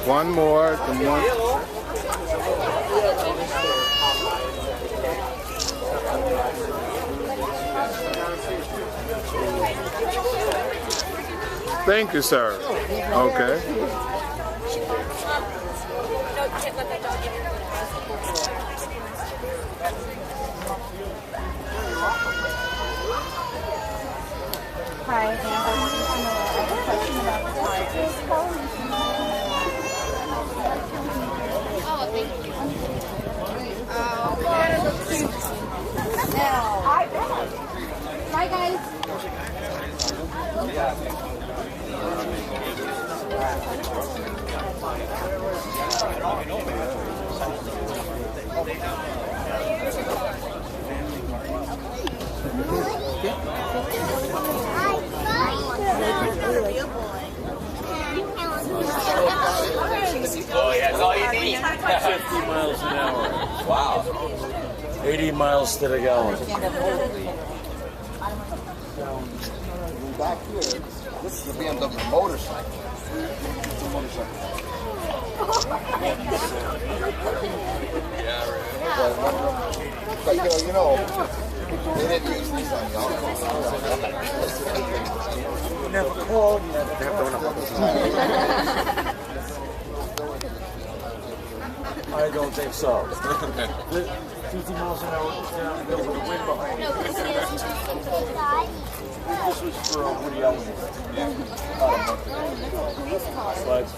One more. Come on. Thank you, sir. Okay. Hi, I have a question about the Oh, thank you. Bye, guys. Oh, yeah, that's all you need. 50 miles an hour. Wow. 80 miles to the gallon. Back here, this is a BMW motorcycle. It's a motorcycle. Yeah, right. But you know, they didn't use these on y'all. Never called, never I don't think so. 50 miles an hour downhill with the wind behind you. This was for Woody Allen. Yeah. Slides.